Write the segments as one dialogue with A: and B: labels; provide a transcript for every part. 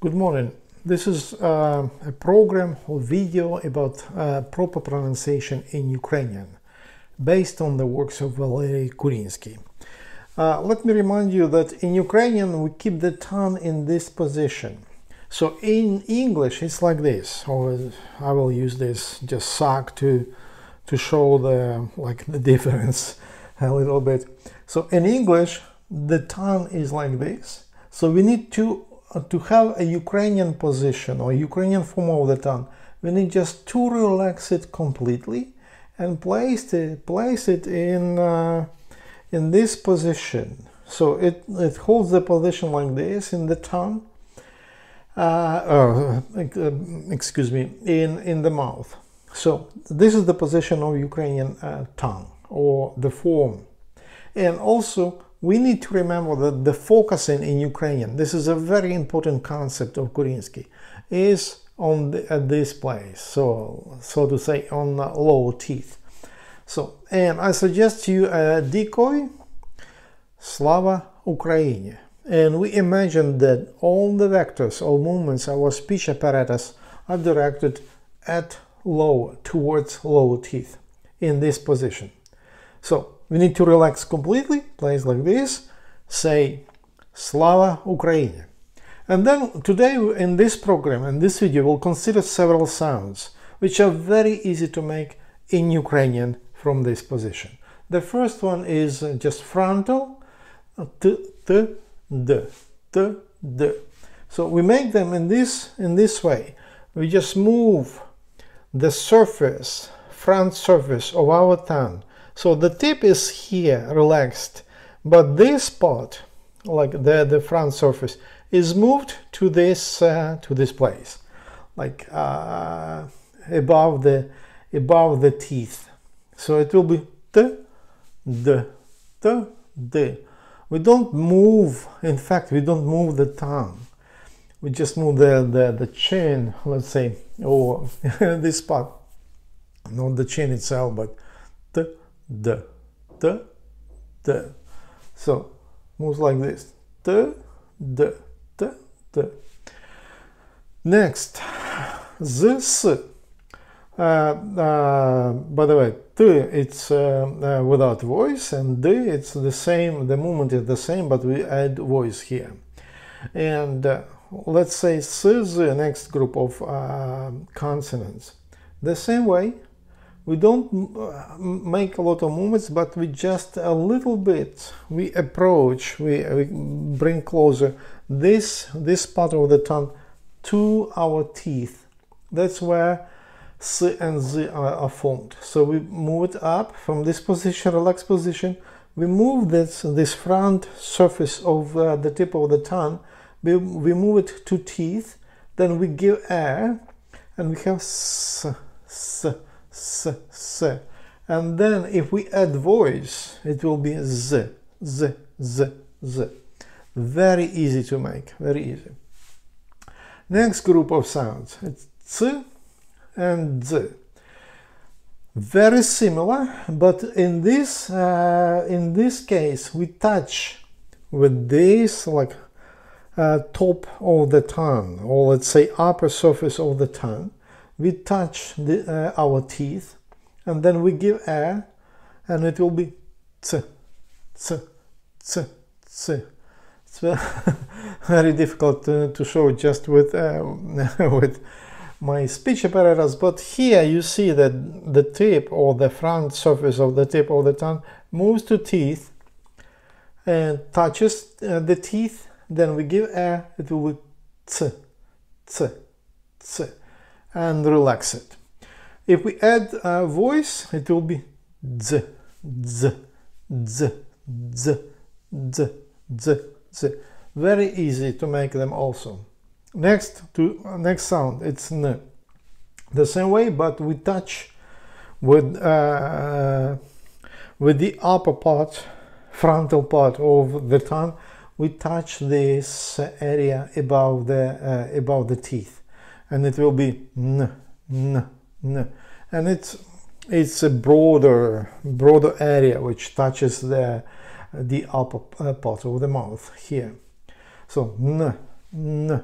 A: Good morning. This is a program or video about proper pronunciation in Ukrainian, based on the works of Valery Kurinsky. Let me remind you that in Ukrainian we keep the tongue in this position. So in English it's like this, or I will use this just sock to show the difference a little bit. So in English the tongue is like this. So we need to have a Ukrainian position or Ukrainian form of the tongue. We need just to relax it completely and place it in this position. So it holds the position like this in the tongue. Excuse me, in the mouth. So this is the position of Ukrainian tongue, or the form. And also we need to remember that the focusing in Ukrainian, this is a very important concept of Kurinsky, is on at this place, so to say on lower teeth. So, and I suggest you a decoy, Slava Ukraini. And we imagine that all the vectors or movements of our speech apparatus are directed at towards lower teeth in this position. So we need to relax completely, place like this, say Slava Ukraini. And then today in this program, in this video, we'll consider several sounds which are very easy to make in Ukrainian from this position. The first one is just frontal, t, t, d, t, d. So we make them in this way. We just move the surface, front surface of our tongue. So the tip is here, relaxed, but this part, like the front surface, is moved to this place, like above the teeth. So it will be t, d, t, d. We don't move. In fact, we don't move the tongue. We just move the chin, let's say, or this part, not the chin itself, but t, d, t, d. So moves like this. T, d, t, d. Next, z, s. By the way, t it's without voice, and d it's the same. The movement is the same, but we add voice here. And let's say s is the next group of consonants. The same way. We don't make a lot of movements, but we just a little bit, we approach, we bring closer this part of the tongue to our teeth. That's where S and Z are formed. So we move it up from this position, relaxed position. We move this front surface of the tip of the tongue. We move it to teeth. Then we give air, and we have S, S, S, S. And then if we add voice, it will be Z, Z, Z, Z. Very easy to make, very easy. Next group of sounds, it's C and Z. Very similar, but in this case, we touch with this like top of the tongue, or let's say upper surface of the tongue. We touch our teeth, and then we give air, and it will be t, t, t, t. It's very difficult to show just with with my speech apparatus, but here you see that the tip or the front surface of the tip of the tongue moves to teeth and touches the teeth. Then we give air, it will be t, t, t. And relax it. If we add voice, it will be z, z, z, z, z, z, z. Very easy to make them also. Next sound, it's n. The same way, but we touch with the upper part, frontal part of the tongue. We touch this area above the teeth. And it will be n, n, n, and it's a broader area which touches the upper part of the mouth here. So n, n.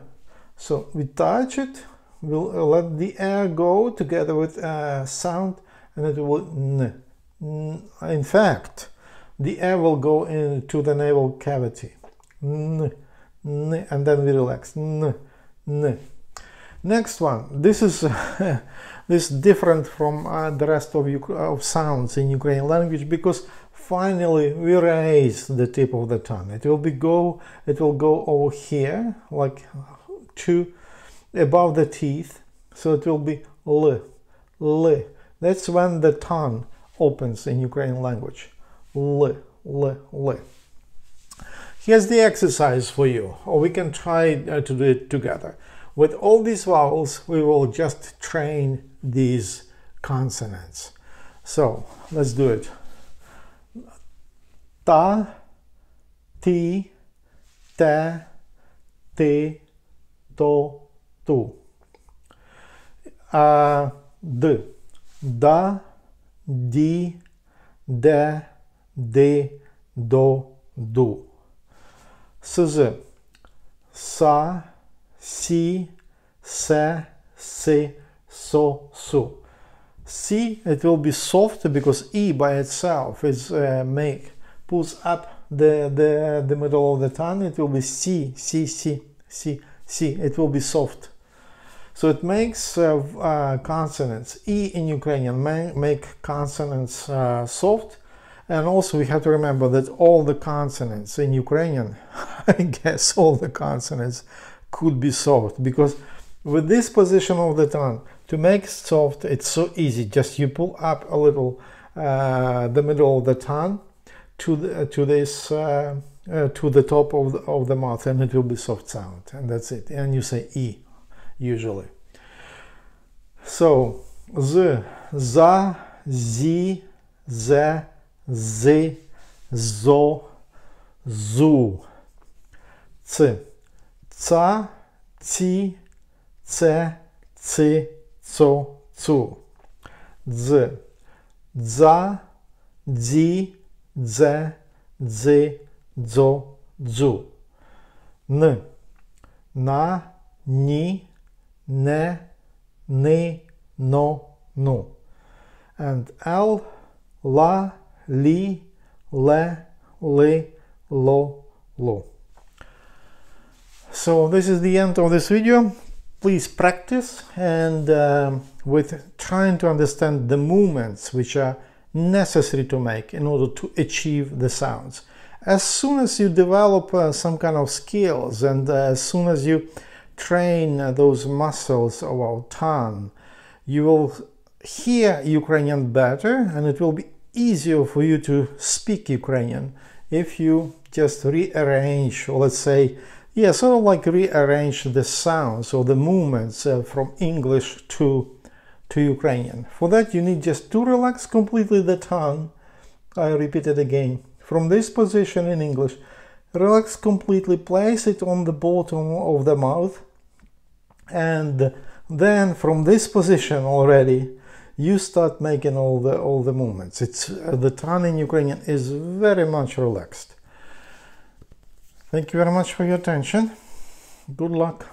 A: So we touch it, we'll let the air go together with sound, and it will n. In fact, the air will go into the nasal cavity. N, n, and then we relax. N, n. Next one. This is this different from the rest of sounds in Ukrainian language, because finally we raise the tip of the tongue. It will go over here, like above the teeth, so it will be l, l. That's when the tongue opens in Ukrainian language. L, l, l. Here's the exercise for you, or we can try to do it together. With all these vowels, we will just train these consonants. So let's do it. Ta, ti, te, ti, to, tu. D, da, di, de, di, do, du. Sz, sa, si, se, si, so, su. Si, it will be soft because E by itself is pulls up the middle of the tongue. It will be si, si, si, si, si. It will be soft. So it makes consonants. E in Ukrainian make consonants soft. And also we have to remember that all the consonants in Ukrainian, I guess all the consonants could be soft, because with this position of the tongue, to make it soft, it's so easy. Just you pull up a little the middle of the tongue to the top of the mouth, and it will be soft sound, and that's it. And you say E usually. So z, za, zi, ze, zi, zo, zu. C, ca, ci, ce, ci, co, cu. Dz, dza, dzi, dze, dzy, dzo, dzu. N, na, ni, ne, ni, no, nu. And L, la, li, le, li, lo, lo. So this is the end of this video. Please practice and with trying to understand the movements which are necessary to make in order to achieve the sounds. As soon as you develop some kind of skills, and as soon as you train those muscles of our tongue, you will hear Ukrainian better, and it will be easier for you to speak Ukrainian if you just rearrange, or let's say, yeah, sort of like rearrange the sounds or the movements from English to Ukrainian. For that, you need just to relax completely the tongue. I repeat it again. From this position in English, relax completely, place it on the bottom of the mouth, and then from this position already, you start making all the movements. It's the tongue in Ukrainian is very much relaxed. Thank you very much for your attention. Good luck.